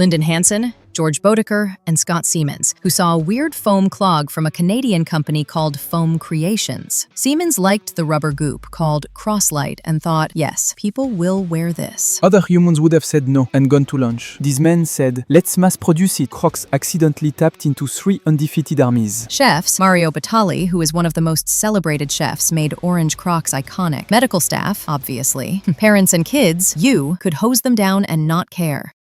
Lyndon Hanson, George Bodecker, and Scott Siemens, who saw a weird foam clog from a Canadian company called Foam Creations. Siemens liked the rubber goop called Crosslight and thought, yes, people will wear this. Other humans would have said no and gone to lunch. These men said, let's mass produce it. Crocs accidentally tapped into 3 undefeated armies. Chefs, Mario Batali, who is one of the most celebrated chefs, made orange Crocs iconic. Medical staff, obviously. Parents and kids, you, could hose them down and not care.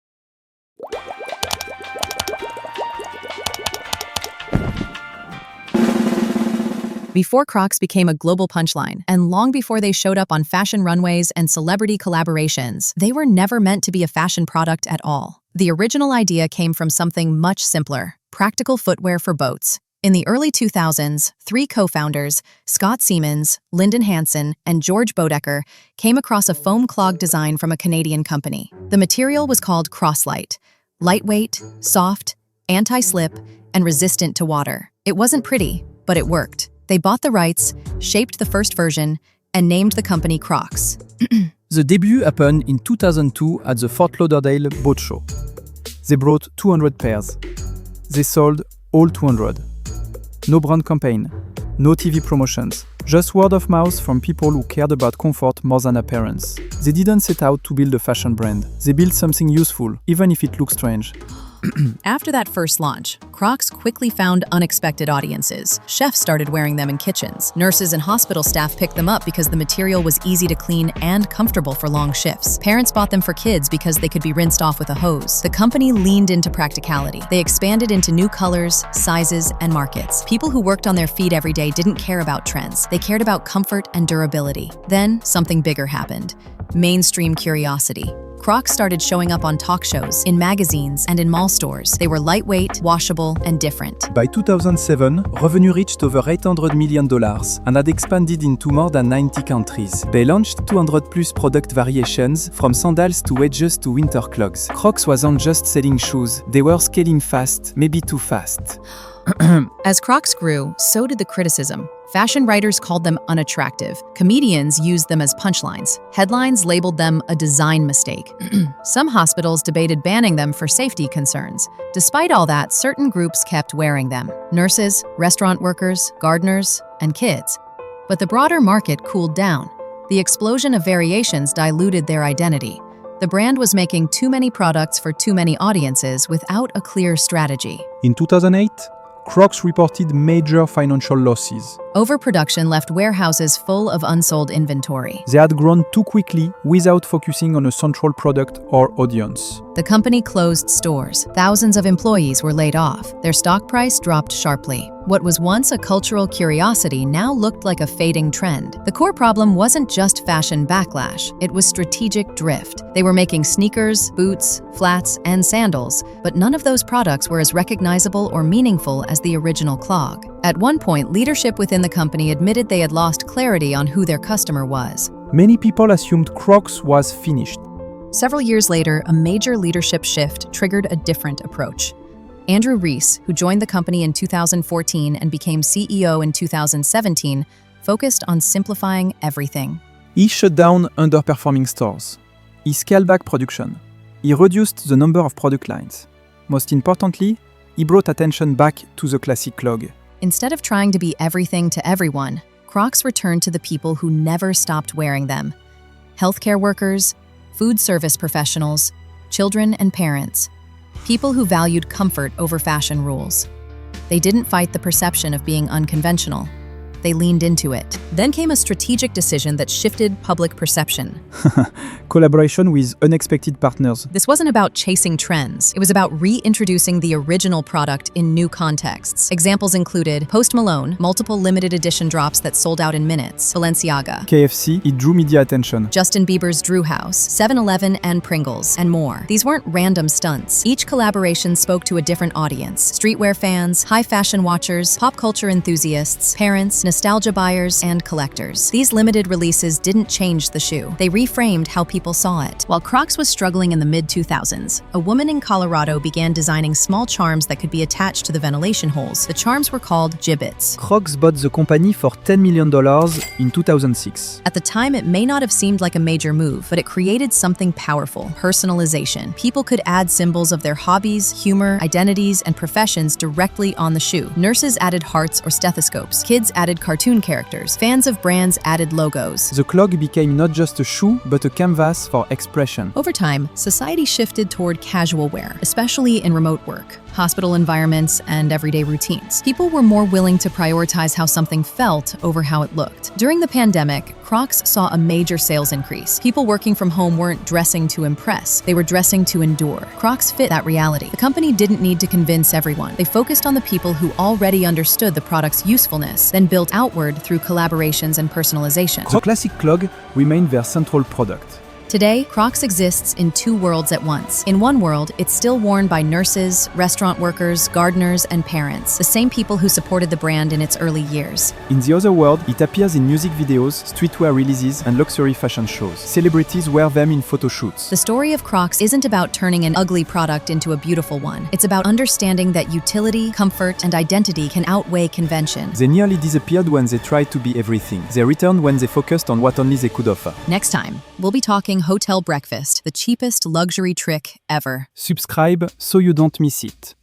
Before Crocs became a global punchline, and long before they showed up on fashion runways and celebrity collaborations, they were never meant to be a fashion product at all. The original idea came from something much simpler: practical footwear for boats. In the early 2000s, 3 co-founders, Scott Siemens, Lyndon Hanson, and George Bodecker, came across a foam clog design from a Canadian company. The material was called Crosslight. Lightweight, soft, anti-slip, and resistant to water. It wasn't pretty, but it worked. They bought the rights, shaped the first version, and named the company Crocs. The debut happened in 2002 at the Fort Lauderdale boat show. They brought 200 pairs. They sold all 200. No brand campaign, no TV promotions, just word of mouth from people who cared about comfort more than appearance. They didn't set out to build a fashion brand. They built something useful, even if it looks strange. After that first launch, Crocs quickly found unexpected audiences. Chefs started wearing them in kitchens. Nurses and hospital staff picked them up because the material was easy to clean and comfortable for long shifts. Parents bought them for kids because they could be rinsed off with a hose. The company leaned into practicality. They expanded into new colors, sizes, and markets. People who worked on their feet every day didn't care about trends. They cared about comfort and durability. Then, something bigger happened: mainstream curiosity. Crocs started showing up on talk shows, in magazines, and in mall stores. They were lightweight, washable, and different. By 2007, revenue reached over $800 million and had expanded into more than 90 countries. They launched 200+ product variations, from sandals to wedges to winter clogs. Crocs wasn't just selling shoes, they were scaling fast, maybe too fast. As Crocs grew, so did the criticism. Fashion writers called them unattractive. Comedians used them as punchlines. Headlines labeled them a design mistake. Some hospitals debated banning them for safety concerns. Despite all that, certain groups kept wearing them: nurses, restaurant workers, gardeners, and kids. But the broader market cooled down. The explosion of variations diluted their identity. The brand was making too many products for too many audiences without a clear strategy. In 2008, Crocs reported major financial losses. Overproduction left warehouses full of unsold inventory. They had grown too quickly without focusing on a central product or audience. The company closed stores. Thousands of employees were laid off. Their stock price dropped sharply. What was once a cultural curiosity now looked like a fading trend. The core problem wasn't just fashion backlash, it was strategic drift. They were making sneakers, boots, flats, and sandals, but none of those products were as recognizable or meaningful as the original clog. At one point, leadership within the company admitted they had lost clarity on who their customer was. Many people assumed Crocs was finished. Several years later, a major leadership shift triggered a different approach. Andrew Rees, who joined the company in 2014 and became CEO in 2017, focused on simplifying everything. He shut down underperforming stores. He scaled back production. He reduced the number of product lines. Most importantly, he brought attention back to the classic clog. Instead of trying to be everything to everyone, Crocs returned to the people who never stopped wearing them: healthcare workers, food service professionals, children and parents. People who valued comfort over fashion rules. They didn't fight the perception of being unconventional. They leaned into it. Then came a strategic decision that shifted public perception. Collaboration with unexpected partners. This wasn't about chasing trends. It was about reintroducing the original product in new contexts. Examples included Post Malone, multiple limited edition drops that sold out in minutes, Balenciaga, KFC, it drew media attention. Justin Bieber's Drew House, 7-Eleven, and Pringles, and more. These weren't random stunts. Each collaboration spoke to a different audience: streetwear fans, high fashion watchers, pop culture enthusiasts, parents, nostalgia buyers and collectors. These limited releases didn't change the shoe. They reframed how people saw it. While Crocs was struggling in the mid-2000s, a woman in Colorado began designing small charms that could be attached to the ventilation holes. The charms were called gibbets. Crocs bought the company for $10 million in 2006. At the time, it may not have seemed like a major move, but it created something powerful: personalization. People could add symbols of their hobbies, humor, identities, and professions directly on the shoe. Nurses added hearts or stethoscopes. Kids added cartoon characters. Fans of brands added logos. The clog became not just a shoe, but a canvas for expression. Over time, society shifted toward casual wear, especially in remote work, hospital environments, and everyday routines. People were more willing to prioritize how something felt over how it looked. During the pandemic, Crocs saw a major sales increase. People working from home weren't dressing to impress, they were dressing to endure. Crocs fit that reality. The company didn't need to convince everyone. They focused on the people who already understood the product's usefulness, then built outward through collaborations and personalization. The classic clog remained their central product. Today, Crocs exists in two worlds at once. In one world, it's still worn by nurses, restaurant workers, gardeners, and parents, the same people who supported the brand in its early years. In the other world, it appears in music videos, streetwear releases, and luxury fashion shows. Celebrities wear them in photo shoots. The story of Crocs isn't about turning an ugly product into a beautiful one. It's about understanding that utility, comfort, and identity can outweigh convention. They nearly disappeared when they tried to be everything. They returned when they focused on what only they could offer. Next time, we'll be talking hotel breakfast, the cheapest luxury trick ever. Subscribe so you don't miss it.